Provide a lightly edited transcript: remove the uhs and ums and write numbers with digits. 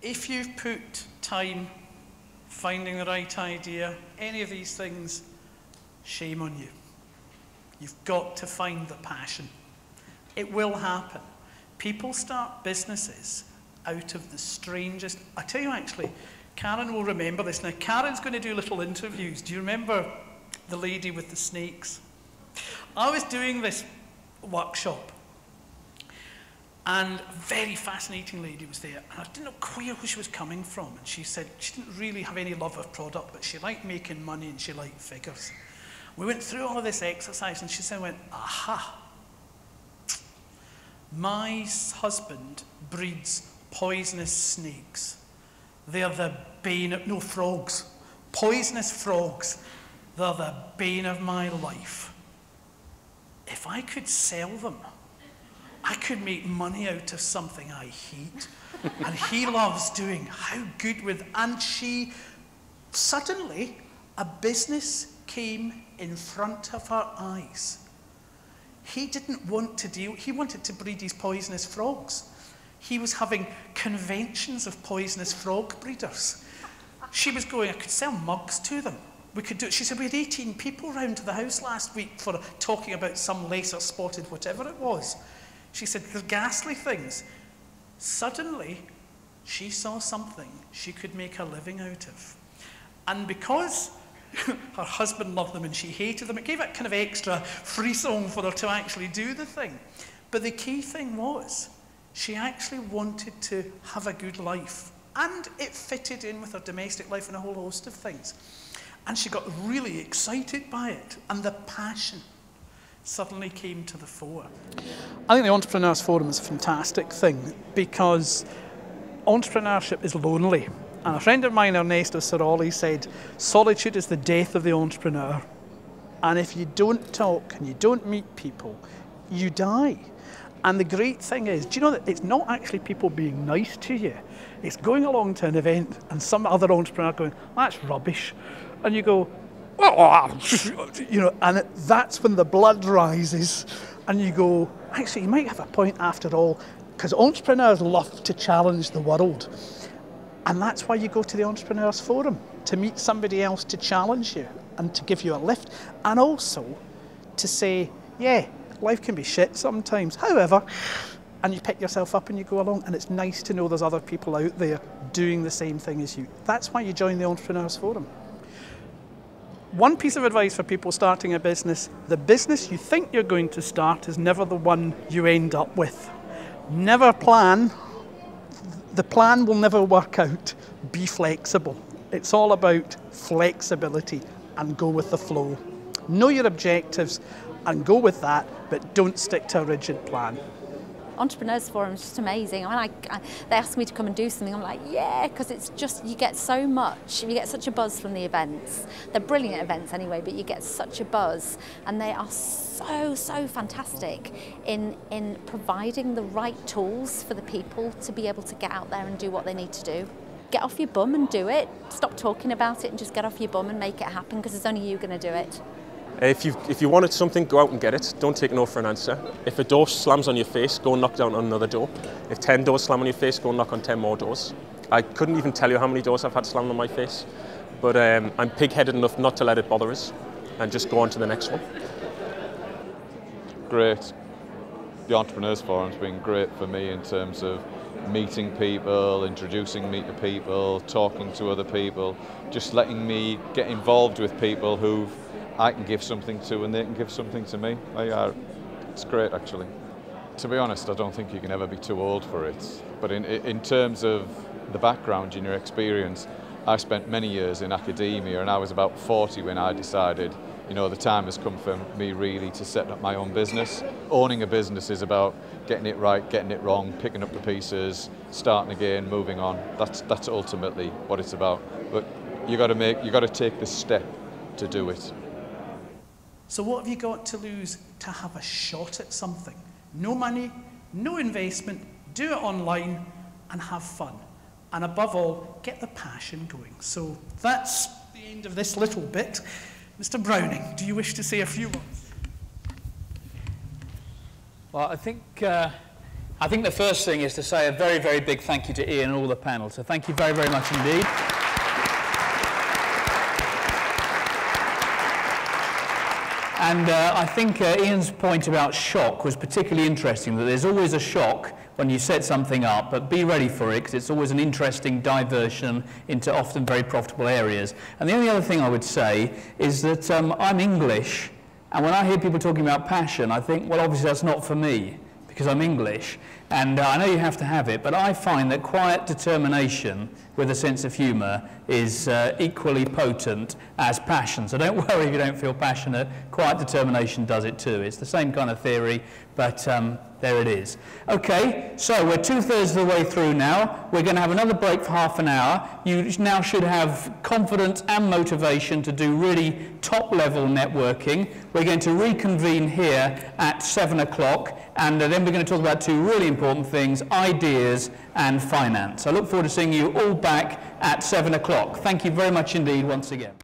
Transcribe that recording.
if you've put time finding the right idea, any of these things, shame on you. You've got to find the passion. It will happen. People start businesses out of the strangest... I tell you actually, Karen will remember this. Now, Karen's going to do little interviews. Do you remember the lady with the snakes? I was doing this workshop, and a very fascinating lady was there, and I didn't know quite who she was coming from, and she said she didn't really have any love of product, but she liked making money and she liked figures. We went through all of this exercise, and she said, aha, my husband breeds poisonous snakes. They're the bane of, no, frogs, poisonous frogs. They're the bane of my life. If I could sell them, I could make money out of something I hate. And he loves doing. How good with... And she, suddenly, a business came in front of her eyes. He didn't want to deal... He wanted to breed these poisonous frogs. He was having conventions of poisonous frog breeders. She was going, I could sell mugs to them. We could do it. She said, we had 18 people round to the house last week for talking about some laser spotted whatever it was. She said, they're ghastly things. Suddenly, she saw something she could make a living out of. And because her husband loved them and she hated them, it gave it kind of extra frisson for her to actually do the thing. But the key thing was, she actually wanted to have a good life. And it fitted in with her domestic life and a whole host of things. And she got really excited by it. And the passion suddenly came to the fore. I think the Entrepreneurs Forum is a fantastic thing because entrepreneurship is lonely. And a friend of mine, Ernesto Saroli, said, solitude is the death of the entrepreneur. And if you don't talk and you don't meet people, you die. And the great thing is, do you know that it's not actually people being nice to you? It's going along to an event and some other entrepreneur going, that's rubbish. And you go, oh, you know, and that's when the blood rises. And you go, actually, you might have a point after all, because entrepreneurs love to challenge the world. And that's why you go to the Entrepreneurs Forum, to meet somebody else to challenge you and to give you a lift. And also to say, yeah, life can be shit sometimes. However, and you pick yourself up and you go along, and it's nice to know there's other people out there doing the same thing as you. That's why you join the Entrepreneurs Forum. One piece of advice for people starting a business, the business you think you're going to start is never the one you end up with. Never plan. The plan will never work out. Be flexible. It's all about flexibility and go with the flow. Know your objectives and go with that, but don't stick to a rigid plan. Entrepreneurs Forum is just amazing. I mean, they asked me to come and do something. I'm like, yeah, because it's just, you get so much, you get such a buzz from the events. They're brilliant events anyway, but you get such a buzz, and they are so fantastic in providing the right tools for the people to be able to get out there and do what they need to do. Get off your bum and do it. Stop talking about it and just get off your bum and make it happen, because it's only you going to do it. If you wanted something, go out and get it. Don't take no for an answer. If a door slams on your face, go and knock down on another door. If 10 doors slam on your face, go and knock on 10 more doors. I couldn't even tell you how many doors I've had slammed on my face. But I'm pig-headed enough not to let it bother us and just go on to the next one. Great. The Entrepreneurs Forum's been great for me in terms of meeting people, introducing me to people, talking to other people, just letting me get involved with people who I can give something to and they can give something to me. It's great, actually. To be honest, I don't think you can ever be too old for it. But in terms of the background in your experience, I spent many years in academia, and I was about 40 when I decided, you know, the time has come for me really to set up my own business. Owning a business is about getting it right, getting it wrong, picking up the pieces, starting again, moving on. That's ultimately what it's about. But you got to take the step to do it. So what have you got to lose to have a shot at something? No money, no investment, do it online and have fun. And above all, get the passion going. So that's the end of this little bit. Mr. Browning, do you wish to say a few words? Well, I think I think the first thing is to say a very, very big thank you to Ian and all the panel. So thank you very, very much indeed. And I think Ian's point about shock was particularly interesting, that there's always a shock when you set something up, but be ready for it, because it's always an interesting diversion into often very profitable areas. And the only other thing I would say is that I'm English, and when I hear people talking about passion, I think, well, obviously that's not for me, because I'm English, and I know you have to have it, but I find that quiet determination with a sense of humour is equally potent as passion. So don't worry if you don't feel passionate. Quiet determination does it too. It's the same kind of theory, but there it is. Okay, so we're 2/3 of the way through now. We're going to have another break for half an hour. You now should have confidence and motivation to do really top-level networking. We're going to reconvene here at 7 o'clock, and then we're going to talk about two really important things: ideas and finance. I look forward to seeing you all back at 7 o'clock. Thank you very much indeed once again.